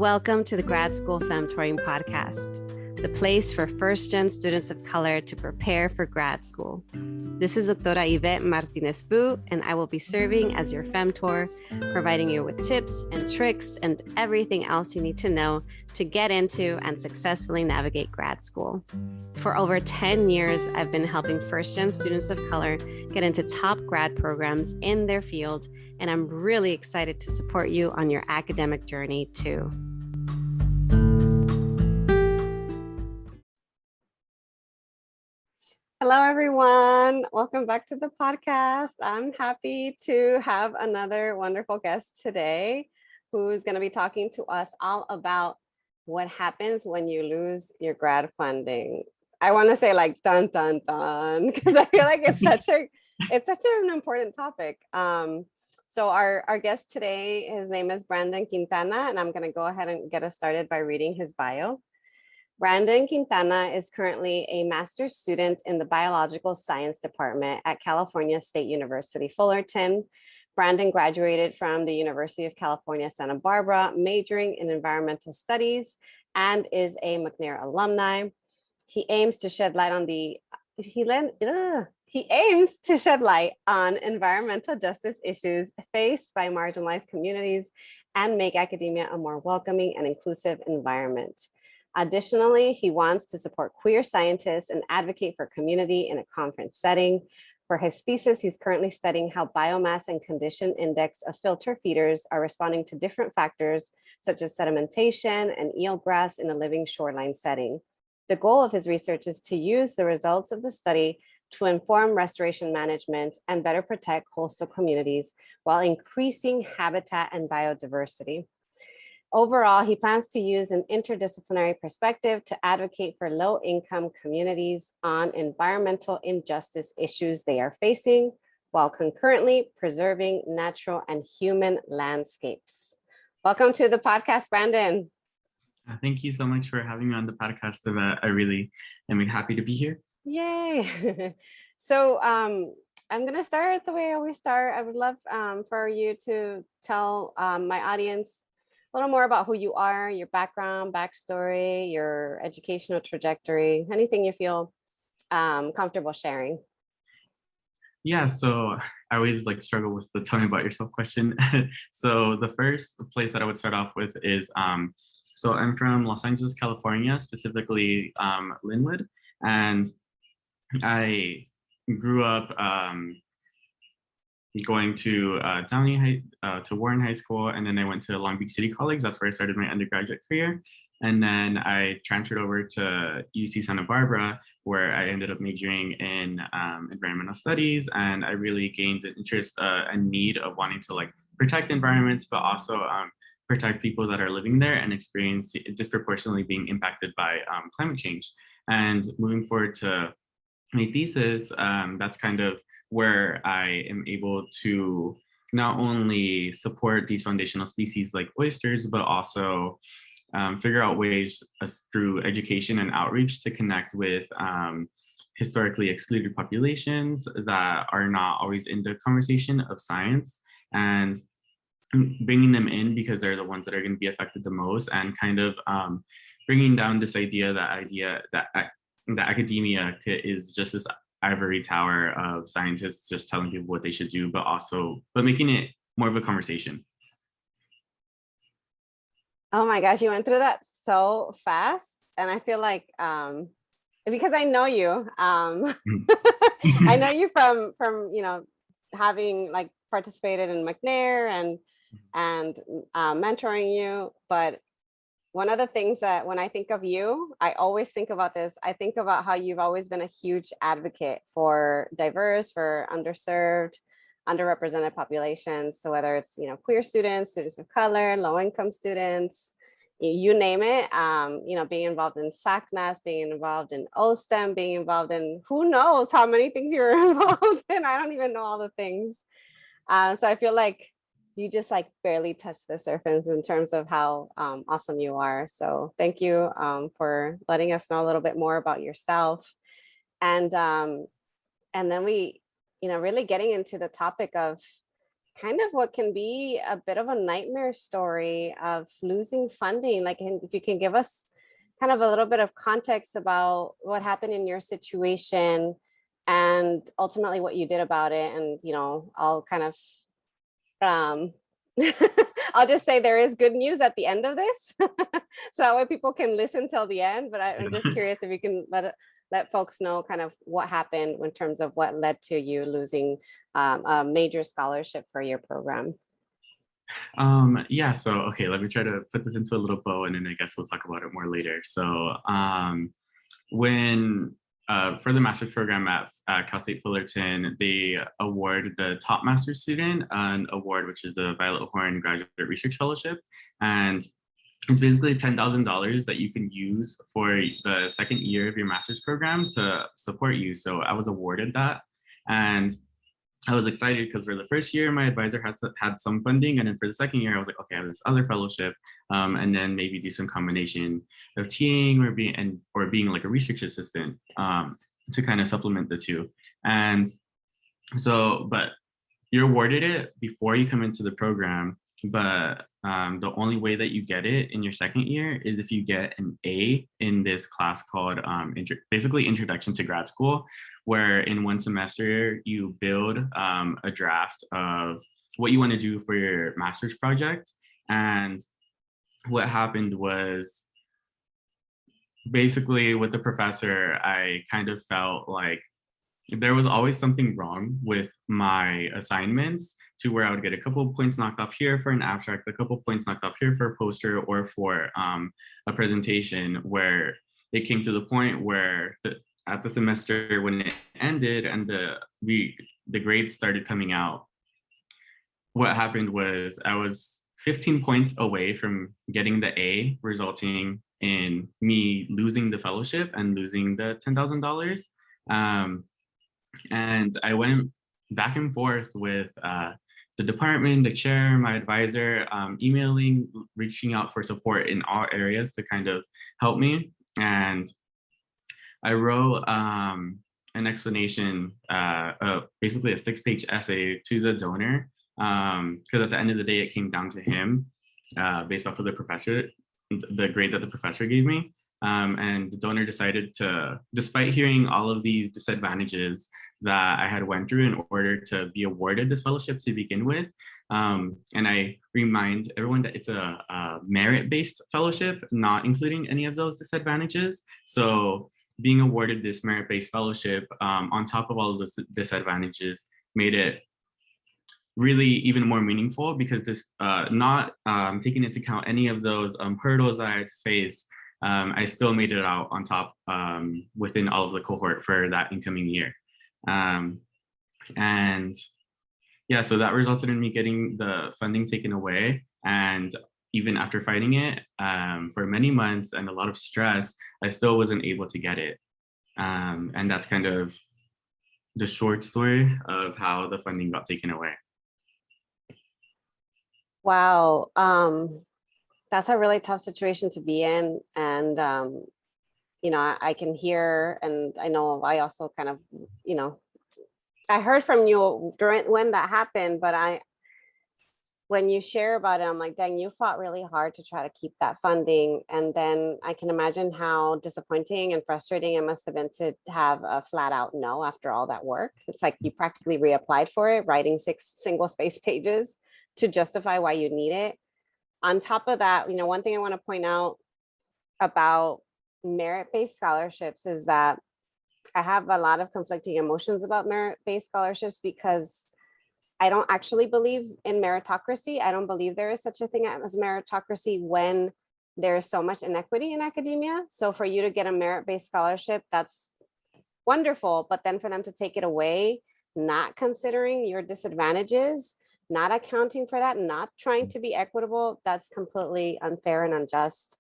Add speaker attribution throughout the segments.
Speaker 1: Welcome to the Grad School Femtoring Podcast, the place for first-gen students of color to prepare for grad school. This is Doctora Yvette Martinez-Fu, and I will be serving as your femtor, providing you with tips and tricks and everything else you need to know to get into and successfully navigate grad school. For over 10 years, I've been helping first-gen students of color get into top grad programs in their field, and I'm really excited to support you on your academic journey too. Hello, everyone. Welcome back to the podcast. I'm happy to have another wonderful guest today who's going to be talking to us all about what happens when you lose your grad funding. I want to say like dun, dun, dun, because I feel like it's such an important topic. So our guest today, his name is Brandon Quintana, and I'm going to go ahead and get us started by reading his bio. Brandon Quintana is currently a master's student in the Biological Science Department at California State University, Fullerton. Brandon graduated from the University of California, Santa Barbara, majoring in environmental studies, and is a McNair alumni. He aims to shed light on environmental justice issues faced by marginalized communities and make academia a more welcoming and inclusive environment. Additionally, he wants to support queer scientists and advocate for community in a conference setting. For his thesis, he's currently studying how biomass and condition index of filter feeders are responding to different factors such as sedimentation and eelgrass in a living shoreline setting. The goal of his research is to use the results of the study to inform restoration management and better protect coastal communities while increasing habitat and biodiversity. Overall, he plans to use an interdisciplinary perspective to advocate for low-income communities on environmental injustice issues they are facing, while concurrently preserving natural and human landscapes. Welcome to the podcast, Brandon.
Speaker 2: Thank you so much for having me on the podcast, Yvette. I really am happy to be here.
Speaker 1: Yay. So I'm going to start the way I always start. I would love for you to tell my audience a little more about who you are, your background, backstory, your educational trajectory, anything you feel comfortable sharing.
Speaker 2: Yeah, so I always struggle with the tell me about yourself question. So the first place that I would start off with is, so I'm from Los Angeles, California, specifically Linwood, and I grew up going to Warren High School, and then I went to Long Beach City College. That's where I started my undergraduate career. And then I transferred over to UC Santa Barbara, where I ended up majoring in environmental studies. And I really gained an interest and need of wanting to protect environments, but also protect people that are living there and experience disproportionately being impacted by climate change. And moving forward to my thesis, that's kind of where I am able to not only support these foundational species like oysters, but also figure out ways through education and outreach to connect with historically excluded populations that are not always in the conversation of science, and bringing them in because they're the ones that are going to be affected the most, and kind of bringing down this idea that academia is just this ivory tower of scientists just telling people what they should do, but making it more of a conversation.
Speaker 1: Oh my gosh, you went through that so fast. And I feel like, because I know you, I know you from, having participated in McNair and mentoring you. But one of the things that when I think of you, I always think about this. I think about how you've always been a huge advocate for diverse, for underserved, underrepresented populations. So whether it's, queer students, students of color, low-income students, you name it, being involved in SACNAS, being involved in OSTEM, being involved in who knows how many things you're involved in. I don't even know all the things. So I feel like you just barely touched the surface in terms of how awesome you are. So thank you for letting us know a little bit more about yourself. And then we, really getting into the topic of kind of what can be a bit of a nightmare story of losing funding. Like, if you can give us kind of a little bit of context about what happened in your situation and ultimately what you did about it. And, I'll kind of, um, I'll just say there is good news at the end of this. So that way people can listen till the end. But I'm just curious if you can let folks know kind of what happened in terms of what led to you losing a major scholarship for your program.
Speaker 2: Yeah, so okay, let me try to put this into a little bow, and then I guess we'll talk about it more later. So when for the master's program at Cal State Fullerton, they award the top master's student an award, which is the Violet Horn Graduate Research Fellowship. And it's basically $10,000 that you can use for the second year of your master's program to support you. So I was awarded that. And I was excited because for the first year, my advisor had some funding. And then for the second year, I was like, okay, I have this other fellowship. And then maybe do some combination of TAing or being like a research assistant to kind of supplement the two. And so, but you're awarded it before you come into the program. But the only way that you get it in your second year is if you get an A in this class called basically Introduction to Grad School, where in one semester you build a draft of what you want to do for your master's project. And what happened was basically with the professor, I kind of felt like there was always something wrong with my assignments, to where I would get a couple of points knocked off here for an abstract, a couple of points knocked off here for a poster or for a presentation, where it came to the point where at the semester when it ended and the grades started coming out, what happened was I was 15 points away from getting the A, resulting in me losing the fellowship and losing the $10,000. And I went back and forth with the department, the chair, my advisor, emailing, reaching out for support in all areas to kind of help me. And I wrote an explanation, basically a 6-page essay to the donor, because at the end of the day, it came down to him based off of the grade that the professor gave me. And the donor decided to, despite hearing all of these disadvantages that I had went through in order to be awarded this fellowship to begin with. And I remind everyone that it's a merit-based fellowship, not including any of those disadvantages. So being awarded this merit-based fellowship on top of all of those disadvantages made it really even more meaningful, because this not taking into account any of those hurdles I had to face, I still made it out on top within all of the cohort for that incoming year. And yeah, so that resulted in me getting the funding taken away. And even after fighting it for many months and a lot of stress, I still wasn't able to get it. And that's kind of the short story of how the funding got taken away.
Speaker 1: Wow. That's a really tough situation to be in. And, I can hear, and I know I also kind of, I heard from you during when that happened, but when you share about it, I'm like, dang, you fought really hard to try to keep that funding. And then I can imagine how disappointing and frustrating it must have been to have a flat out no after all that work. It's like you practically reapplied for it, writing 6 single-space pages to justify why you need it. On top of that, one thing I want to point out about merit-based scholarships is that I have a lot of conflicting emotions about merit-based scholarships, because I don't actually believe in meritocracy. I don't believe there is such a thing as meritocracy when there is so much inequity in academia. So for you to get a merit-based scholarship, that's wonderful. But then for them to take it away, not considering your disadvantages, not accounting for that, not trying to be equitable, that's completely unfair and unjust.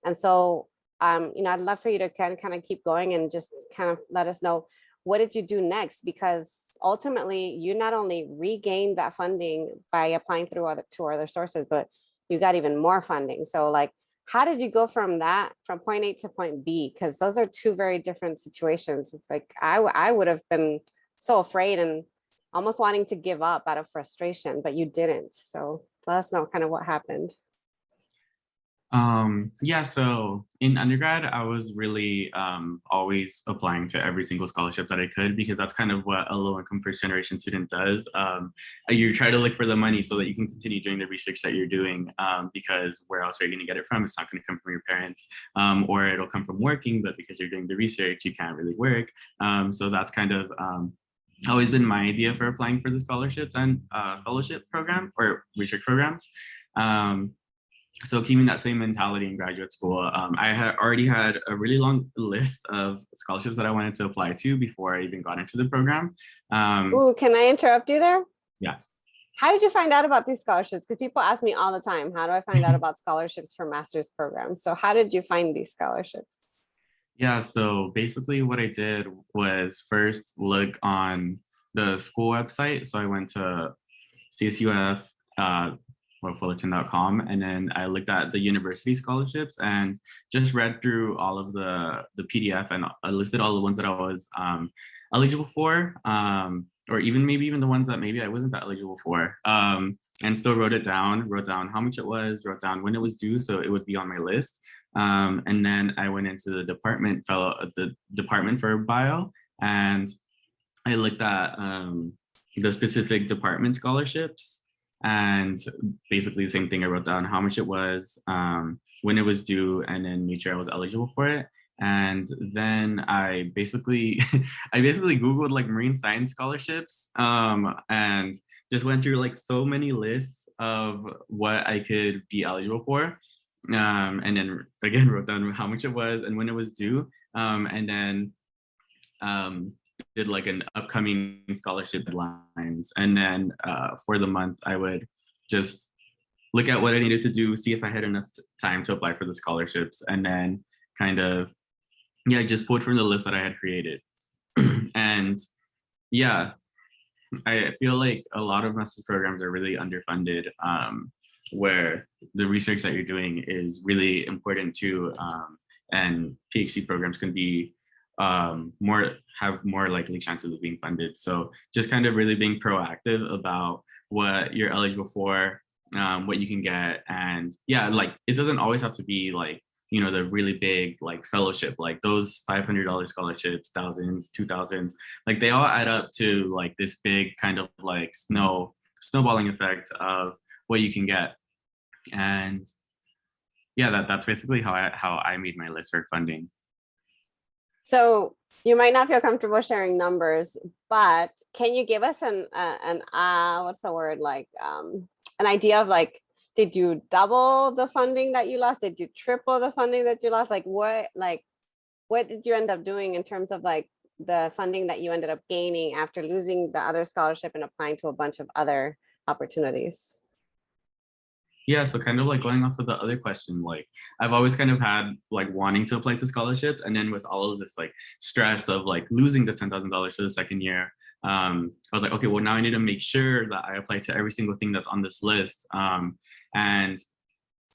Speaker 1: And so, I'd love for you to kind of keep going and just kind of let us know, what did you do next? Because ultimately, you not only regained that funding by applying through other sources, but you got even more funding. So like, how did you go from point A to point B? Because those are two very different situations. It's like, I would have been so afraid and almost wanting to give up out of frustration, but you didn't. So let us know kind of what happened.
Speaker 2: Yeah, so in undergrad, I was really always applying to every single scholarship that I could, because that's kind of what a low-income first-generation student does. You try to look for the money so that you can continue doing the research that you're doing, because where else are you going to get it from? It's not going to come from your parents, or it'll come from working, but because you're doing the research, you can't really work. So that's kind of always been my idea for applying for the scholarships and fellowship program or research programs. So keeping that same mentality in graduate school, I had already had a really long list of scholarships that I wanted to apply to before I even got into the program.
Speaker 1: Ooh, can I interrupt you there?
Speaker 2: Yeah.
Speaker 1: How did you find out about these scholarships? Because people ask me all the time, how do I find out about scholarships for master's programs? So how did you find these scholarships?
Speaker 2: Yeah, so basically what I did was first look on the school website. So I went to CSUF, or Fullerton.com, and then I looked at the university scholarships and just read through all of the PDF, and I listed all the ones that I was eligible for, or maybe even the ones that maybe I wasn't that eligible for, and still wrote down how much it was, wrote down when it was due, so it would be on my list. And then I went into the department for bio, and I looked at the specific department scholarships, and basically the same thing. I wrote down how much it was, when it was due, and then made sure I was eligible for it. And then I basically Googled like marine science scholarships, and just went through like so many lists of what I could be eligible for. And then again wrote down how much it was and when it was due, and then did like an upcoming scholarship deadlines. And then for the month, I would just look at what I needed to do, see if I had enough time to apply for the scholarships, and then kind of, yeah, just pulled from the list that I had created. And yeah, I feel like a lot of master's programs are really underfunded, where the research that you're doing is really important too, and PhD programs can be have more likely chances of being funded. So just kind of really being proactive about what you're eligible for, what you can get, and yeah, like it doesn't always have to be like, you know, the really big like fellowship, like those $500 scholarships, thousands, 2,000, like they all add up to like this big kind of like snowballing effect of what you can get. And yeah, that's basically how I made my list for funding.
Speaker 1: So you might not feel comfortable sharing numbers, but can you give us an what's the word, like an idea of like, did you double the funding that you lost? Did you triple the funding that you lost? Like what did you end up doing in terms of like the funding that you ended up gaining after losing the other scholarship and applying to a bunch of other opportunities?
Speaker 2: Yeah, so kind of like going off of the other question, like I've always kind of had like wanting to apply to scholarships, and then with all of this like stress of like losing the $10,000 for the second year, I was like, okay, well now I need to make sure that I apply to every single thing that's on this list. And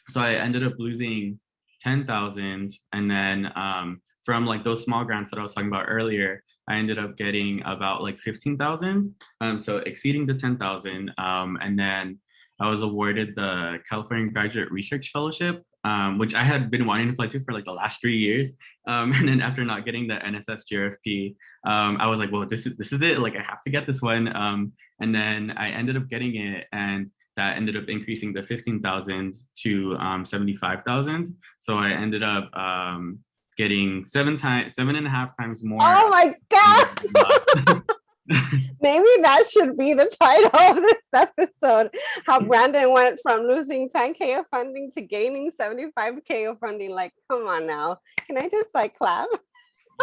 Speaker 2: so I ended up losing 10,000, and then from like those small grants that I was talking about earlier, I ended up getting about like 15,000, so exceeding the 10,000, and then I was awarded the California Graduate Research Fellowship, which I had been wanting to apply to for like the last 3 years. And then after not getting the NSF GRFP, I was like, well, this is it. Like I have to get this one. And then I ended up getting it, and that ended up increasing the 15,000 to 75,000. So I ended up getting 7.5 times more.
Speaker 1: Oh my God. Maybe that should be the title of this episode. How Brandon went from losing 10K of funding to gaining 75K of funding. Like, come on now. Can I just like clap?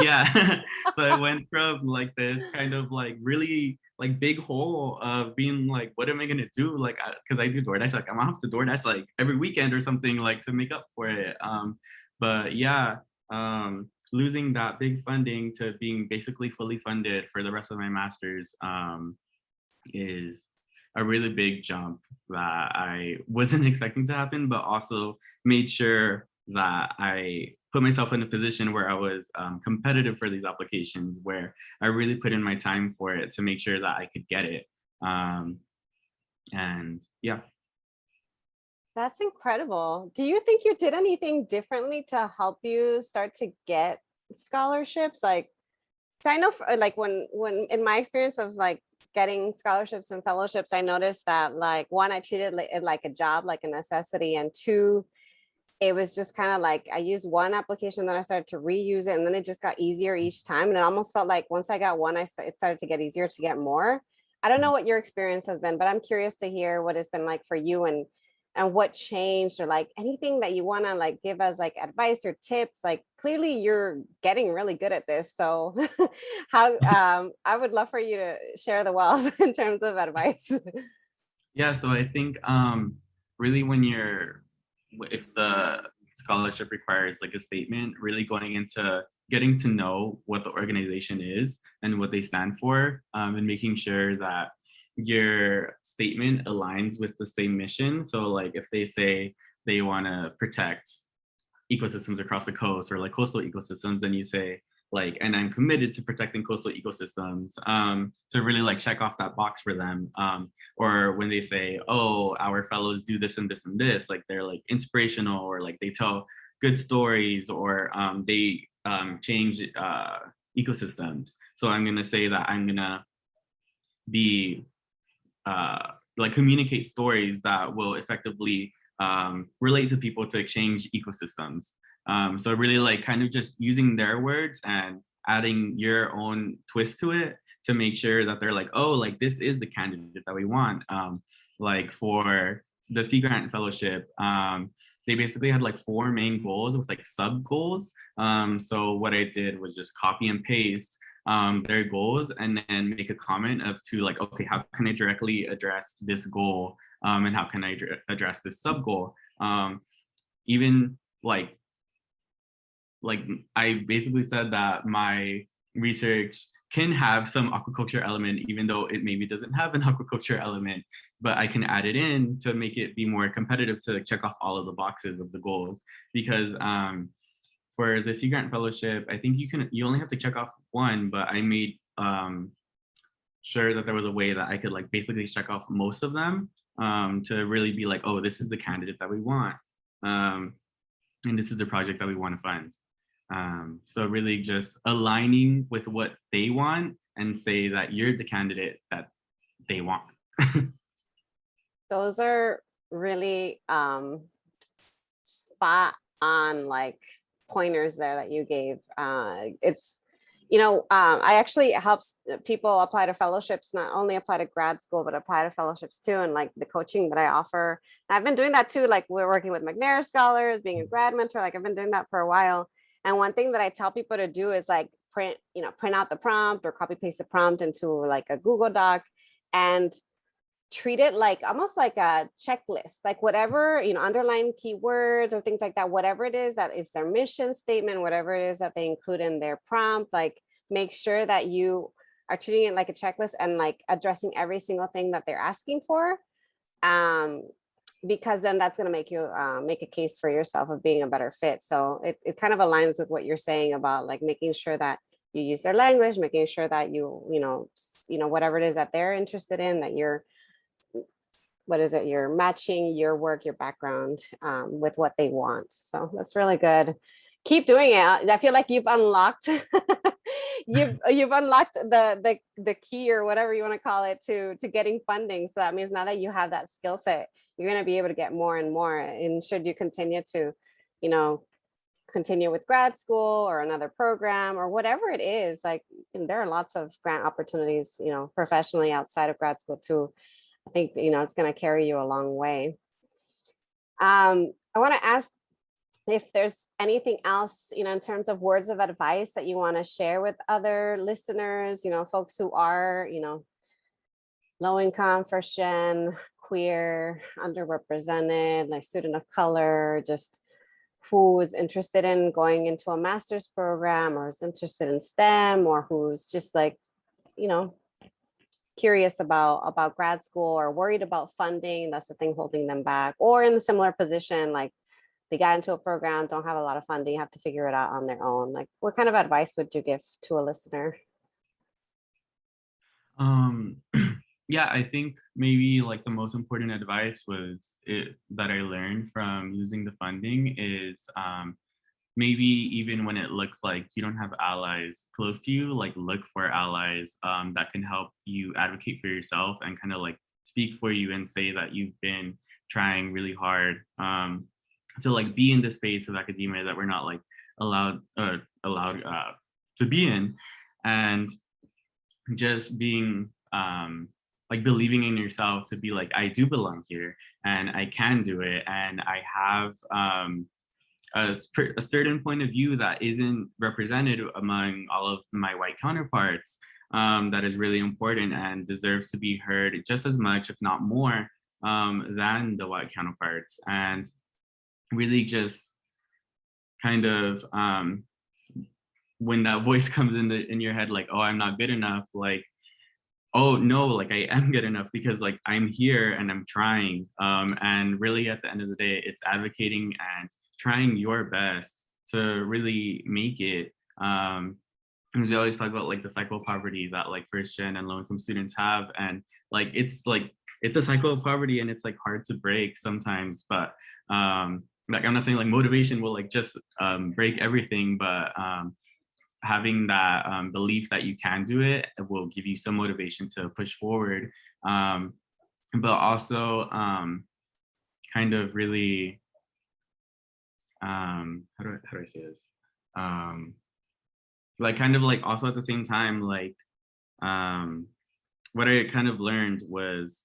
Speaker 2: Yeah. So I went from like this kind of like really like big hole of being like, what am I gonna do? Like, because I do DoorDash, like I'm gonna have to DoorDash like every weekend or something like to make up for it. But yeah, losing that big funding to being basically fully funded for the rest of my master's is a really big jump that I wasn't expecting to happen, but also made sure that I put myself in a position where I was competitive for these applications, where I really put in my time for it to make sure that I could get it. And yeah.
Speaker 1: That's incredible. Do you think you did anything differently to help you start to get scholarships? Like, so I know for, like when in my experience of like getting scholarships and fellowships, I noticed that like one, I treated it like a job, like a necessity, and two, it was just kind of like I used one application, then I started to reuse it, and then it just got easier each time. And it almost felt like once I got one, it started to get easier to get more. I don't know what your experience has been, but I'm curious to hear what it's been like for you and what changed, or like anything that you want to like give us like advice or tips. Like clearly you're getting really good at this. So how I would love for you to share the wealth in terms of advice.
Speaker 2: Yeah, so I think really when if the scholarship requires like a statement, really going into getting to know what the organization is and what they stand for, and making sure that your statement aligns with the same mission. So like if they say they want to protect ecosystems across the coast, or like coastal ecosystems, then you say like, and I'm committed to protecting coastal ecosystems, to really like check off that box for them. Or when they say, oh, our fellows do this and this and this, like they're like inspirational, or like they tell good stories, or they change ecosystems. So I'm gonna say that I'm gonna be like communicate stories that will effectively relate to people to exchange ecosystems. So really like kind of just using their words and adding your own twist to it to make sure that they're like, oh, like this is the candidate that we want. Like for the Sea Grant Fellowship, they basically had like 4 main goals with like sub goals. So what I did was just copy and paste their goals, and then make a comment of to like, okay, how can I directly address this goal, and how can I address this sub goal? Even like I basically said that my research can have some aquaculture element, even though it maybe doesn't have an aquaculture element, but I can add it in to make it be more competitive, to check off all of the boxes of the goals. Because for the Sea Grant Fellowship, I think you only have to check off one, but I made sure that there was a way that I could like basically check off most of them, to really be like, oh, this is the candidate that we want, and this is the project that we want to fund. So really just aligning with what they want and say that you're the candidate that they want.
Speaker 1: Those are really spot on like pointers there that you gave. It's, I actually helps people apply to fellowships, not only apply to grad school, but apply to fellowships too. And like the coaching that I offer, and I've been doing that too. Like we're working with McNair scholars, being a grad mentor, like I've been doing that for a while. And one thing that I tell people to do is like print out the prompt or copy paste the prompt into like a Google Doc and treat it like almost like a checklist, like whatever, underline keywords or things like that, whatever it is that is their mission statement, whatever it is that they include in their prompt, like make sure that you are treating it like a checklist and like addressing every single thing that they're asking for. Because then that's going to make you make a case for yourself of being a better fit. So it kind of aligns with what you're saying about like making sure that you use their language, making sure that you whatever it is that they're interested in, that you're matching your work, your background with what they want. So that's really good. Keep doing it. I feel like you've unlocked you've unlocked the key, or whatever you want to call it, to getting funding. So that means now that you have that skill set, you're going to be able to get more and more. And should you continue to, continue with grad school or another program or whatever it is, like there are lots of grant opportunities, professionally outside of grad school too. I think, it's going to carry you a long way. I want to ask if there's anything else, in terms of words of advice that you want to share with other listeners, folks who are, low income, first gen, queer, underrepresented, like student of color, just who is interested in going into a master's program, or is interested in STEM, or who's just like, curious about grad school, or worried about funding, that's the thing holding them back, or in a similar position, like they got into a program, don't have a lot of funding, have to figure it out on their own. Like, what kind of advice would you give to a listener?
Speaker 2: Yeah, I think maybe like the most important advice that I learned from using the funding is maybe even when it looks like you don't have allies close to you, like look for allies that can help you advocate for yourself and kind of like speak for you and say that you've been trying really hard to like be in the space of academia that we're not like allowed to be in, and just being like believing in yourself to be like, I do belong here and I can do it, and I have a certain point of view that isn't represented among all of my white counterparts, that is really important and deserves to be heard just as much, if not more, than the white counterparts. And really just kind of when that voice comes in your head, like, oh, I'm not good enough, like, oh no, like I am good enough because like I'm here and I'm trying. And really at the end of the day, it's advocating and trying your best to really make it. We always talk about like the cycle of poverty that like first gen and low income students have. And like it's a cycle of poverty and it's like hard to break sometimes. But like I'm not saying like motivation will like just break everything, but having that belief that you can do it will give you some motivation to push forward. But also kind of really, how do I say this? Like kind of like also at the same time, like what I kind of learned was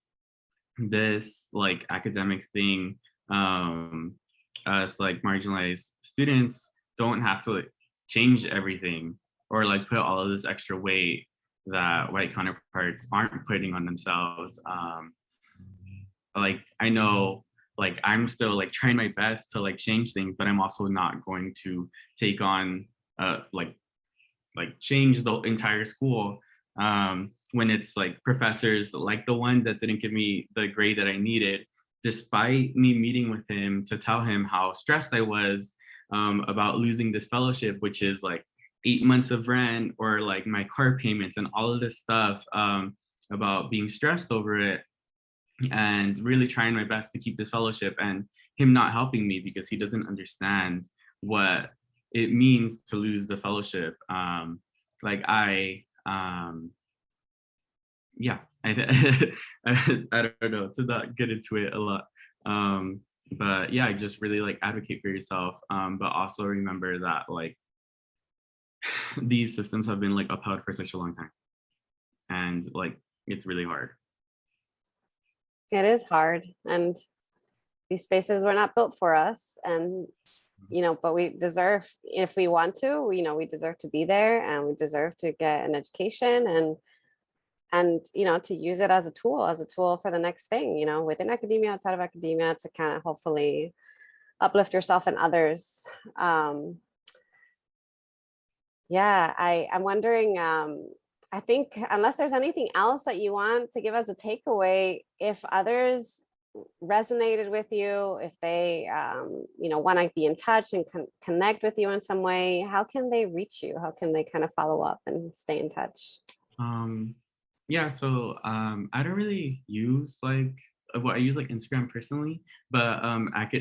Speaker 2: this like academic thing, us like marginalized students don't have to like change everything or like put all of this extra weight that white counterparts aren't putting on themselves. Like I know like I'm still like trying my best to like change things, but I'm also not going to take on like change the entire school when it's like professors like the one that didn't give me the grade that I needed, despite me meeting with him to tell him how stressed I was about losing this fellowship, which is like 8 months of rent or like my car payments and all of this stuff, about being stressed over it and really trying my best to keep this fellowship, and him not helping me because he doesn't understand what it means to lose the fellowship. Like yeah, I don't know, to not get into it a lot. But yeah, just really like advocate for yourself, but also remember that like these systems have been like upheld for such a long time, and like it's really hard.
Speaker 1: It is hard, and these spaces were not built for us, and but we deserve, if we want to, we deserve to be there, and we deserve to get an education, and to use it as a tool for the next thing, within academia, outside of academia, to kind of hopefully uplift yourself and others. Yeah, I'm wondering, I think unless there's anything else that you want to give as a takeaway, if others resonated with you, if they want to be in touch and connect with you in some way, how can they reach you? How can they kind of follow up and stay in touch?
Speaker 2: Yeah, so I don't really use like I use like Instagram personally, but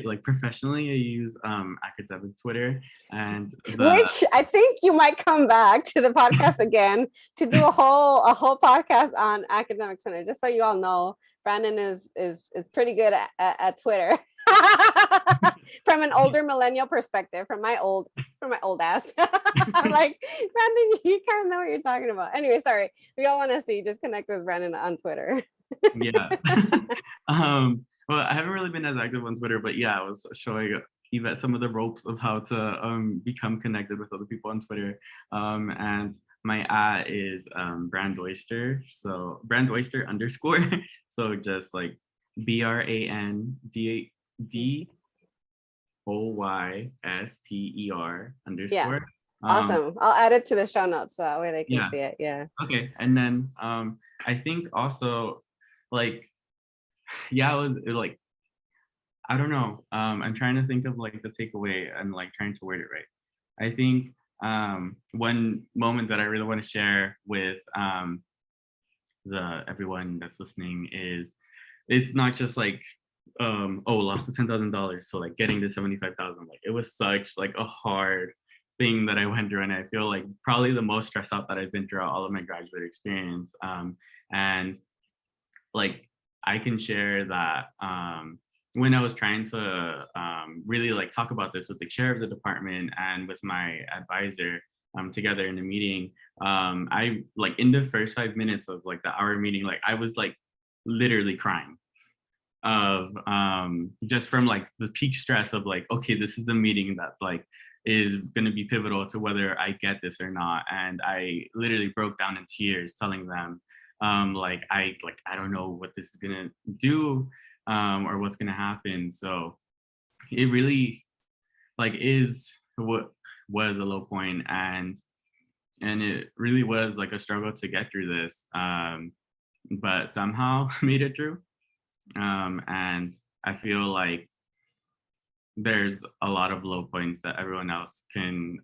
Speaker 2: like professionally I use academic Twitter, and
Speaker 1: which I think you might come back to the podcast again to do a whole podcast on academic Twitter. Just so you all know, Brandon is pretty good at Twitter. From an older millennial perspective, from my old ass. I'm like, Brandon, you kind of know what you're talking about. Anyway, sorry. We all want to see. Just connect with Brandon on Twitter.
Speaker 2: Yeah. Well, I haven't really been as active on Twitter, but yeah, I was showing Yvette some of the ropes of how to become connected with other people on Twitter. And my @ is Brand Oyster. So Brand Oyster _ So just like BRANDOYSTER _
Speaker 1: Yeah. Awesome. I'll add it to the show notes so that way they can see it. Yeah.
Speaker 2: Okay. And then I think also like, yeah, it was like I don't know. I'm trying to think of like the takeaway and like trying to word it right. I think one moment that I really want to share with the everyone that's listening is it's not just like lost the $10,000, so like getting the 75,000, like it was such like a hard thing that I went through, and I feel like probably the most stressed out that I've been throughout all of my graduate experience. And like I can share that when I was trying to really like talk about this with the chair of the department and with my advisor together in a meeting, I like in the first 5 minutes of like the hour meeting, like I was like literally crying of just from like the peak stress of like, okay, this is the meeting that like is going to be pivotal to whether I get this or not. And I literally broke down in tears telling them I don't know what this is going to do or what's going to happen. So it really like is what was a low point, and it really was like a struggle to get through this, but somehow made it through. And I feel like there's a lot of low points that everyone else can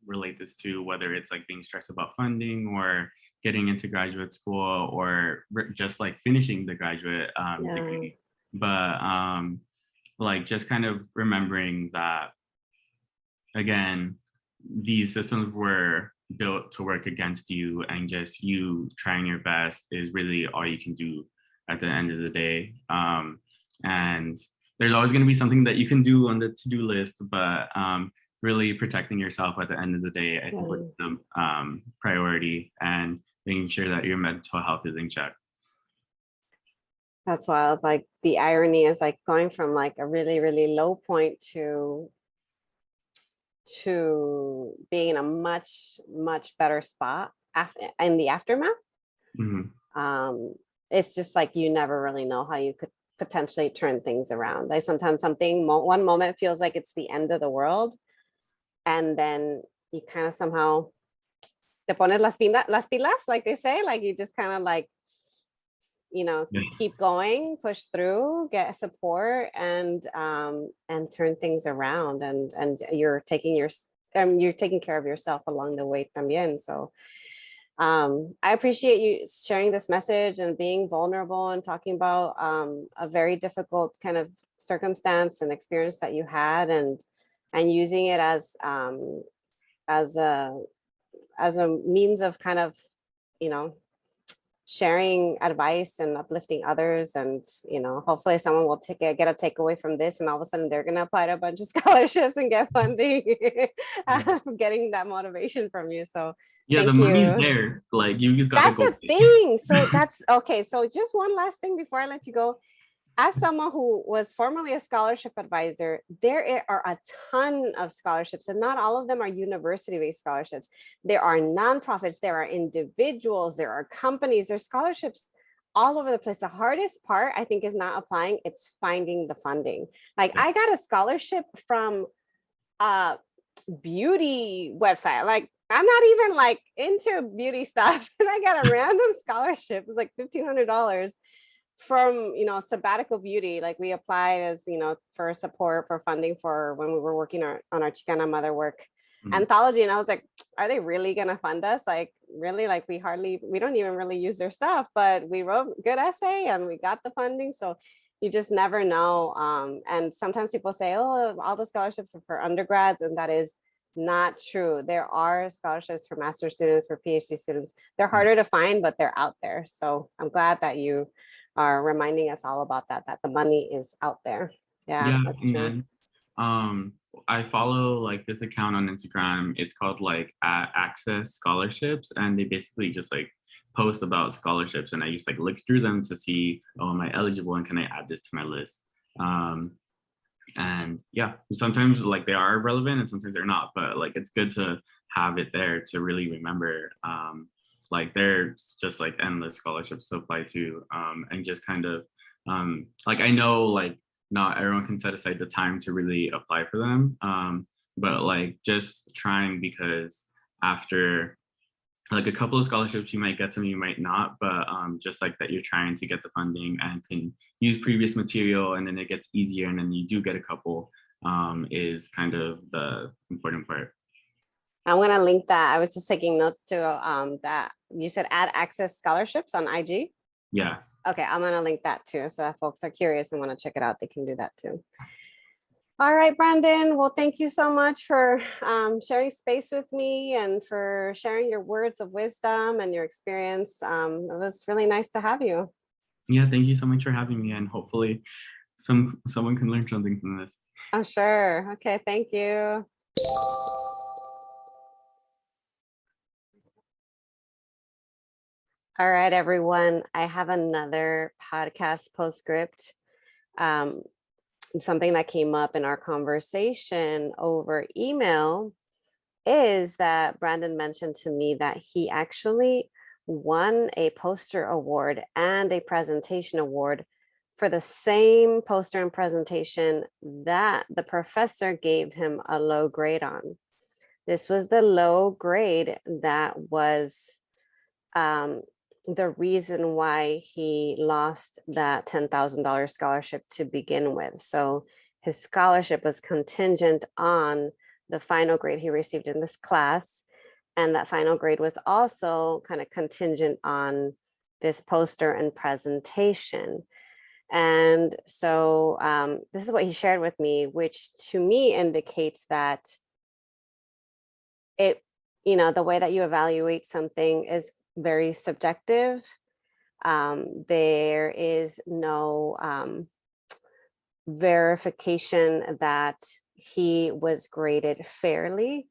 Speaker 2: relate this to, whether it's like being stressed about funding or getting into graduate school or just like finishing the graduate
Speaker 1: Yeah.
Speaker 2: degree. But like just kind of remembering that, again, these systems were built to work against you, and just you trying your best is really all you can do at the end of the day. And there's always going to be something that you can do on the to-do list, but really protecting yourself at the end of the day, I think, was the priority, and making sure that your mental health is in check.
Speaker 1: That's wild. Like the irony is like going from like a really, really low point to being in a much, much better spot after in the aftermath.
Speaker 2: Mm-hmm.
Speaker 1: It's just like you never really know how you could potentially turn things around. Like sometimes one moment feels like it's the end of the world, and then you kind of somehow te pones las pilas, like they say, like you just kind of like, keep going, push through, get support, and turn things around, and you're taking care of yourself along the way también. So I appreciate you sharing this message and being vulnerable and talking about a very difficult kind of circumstance and experience that you had, and using it as a means of kind of, sharing advice and uplifting others. And hopefully someone will get a takeaway from this, and all of a sudden they're going to apply to a bunch of scholarships and get funding. Getting that motivation from you. So
Speaker 2: yeah,
Speaker 1: thank
Speaker 2: the money's
Speaker 1: you.
Speaker 2: there. Like you just got to
Speaker 1: That's
Speaker 2: go.
Speaker 1: the thing. So that's okay. So just one last thing before I let you go. As someone who was formerly a scholarship advisor, there are a ton of scholarships, and not all of them are university-based scholarships. There are nonprofits, there are individuals, there are companies, there's scholarships all over the place. The hardest part, I think, is not applying, it's finding the funding. Like I got a scholarship from a beauty website. Like I'm not even like into beauty stuff, and I got a random scholarship. It was like $1,500 from Sabbatical Beauty. Like we applied as for support for funding for when we were working on our Chicana Mother work anthology, and I was like, are they really gonna fund us? Like really? Like we don't even really use their stuff, but we wrote a good essay and we got the funding. So you just never know. And sometimes people say, oh, all the scholarships are for undergrads, and that is not true. There are scholarships for master's students, for PhD students. They're harder to find, but they're out there. So I'm glad that you are reminding us all about that the money is out there. Yeah, that's true.
Speaker 2: I follow like this account on Instagram. It's called like Access Scholarships, and they basically just like post about scholarships, and I just like look through them to see, oh, am I eligible and can I add this to my list? And yeah, sometimes like they are relevant and sometimes they're not, but like it's good to have it there to really remember. Like there's just like endless scholarships to apply to, and just kind of like I know like not everyone can set aside the time to really apply for them, but like just trying, because after like a couple of scholarships you might get some, you might not, but just like that you're trying to get the funding and can use previous material, and then it gets easier, and then you do get a couple is kind of the important part.
Speaker 1: I'm going to link that. I was just taking notes to that. You said add access scholarships on IG.
Speaker 2: Yeah.
Speaker 1: Okay, I'm going to link that too. So if folks are curious and want to check it out, they can do that too. All right, Brandon. Well, thank you so much for sharing space with me and for sharing your words of wisdom and your experience. It was really nice to have you.
Speaker 2: Yeah, thank you so much for having me, and hopefully someone can learn something from this.
Speaker 1: Oh, sure. Okay, thank you. All right, everyone. I have another podcast postscript. Something that came up in our conversation over email is that Brandon mentioned to me that he actually won a poster award and a presentation award for the same poster and presentation that the professor gave him a low grade on. This was the low grade that was the reason why he lost that $10,000 scholarship to begin with. So his scholarship was contingent on the final grade he received in this class. And that final grade was also kind of contingent on this poster and presentation. And so this is what he shared with me, which to me indicates that the way that you evaluate something is very subjective. There is no verification that he was graded fairly,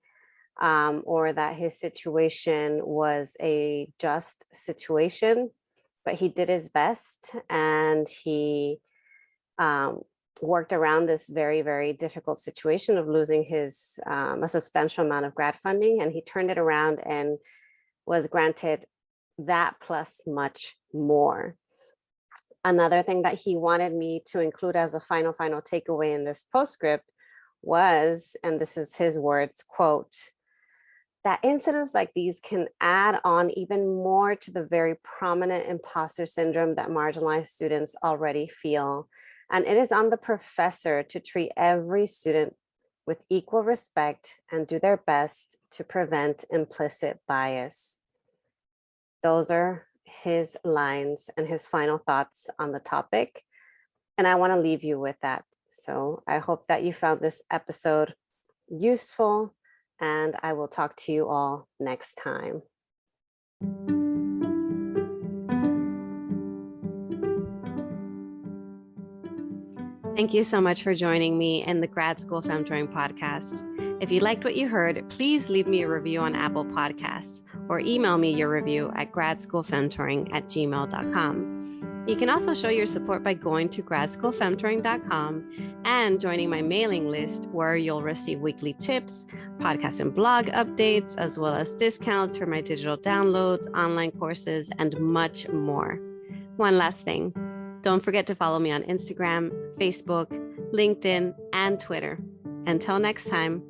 Speaker 1: or that his situation was a just situation, but he did his best, and he worked around this very, very difficult situation of losing his a substantial amount of grad funding, and he turned it around and was granted that plus much more. Another thing that he wanted me to include as a final takeaway in this postscript was, and this is his words, quote, that incidents like these can add on even more to the very prominent imposter syndrome that marginalized students already feel. And it is on the professor to treat every student with equal respect and do their best to prevent implicit bias. Those are his lines and his final thoughts on the topic. And I want to leave you with that. So I hope that you found this episode useful, and I will talk to you all next time. Thank you so much for joining me in the Grad School Femtoring Podcast. If you liked what you heard, please leave me a review on Apple Podcasts or email me your review at gradschoolfemtoring@gmail.com. You can also show your support by going to gradschoolfemtoring.com and joining my mailing list, where you'll receive weekly tips, podcast and blog updates, as well as discounts for my digital downloads, online courses, and much more. One last thing. Don't forget to follow me on Instagram, Facebook, LinkedIn, and Twitter. Until next time.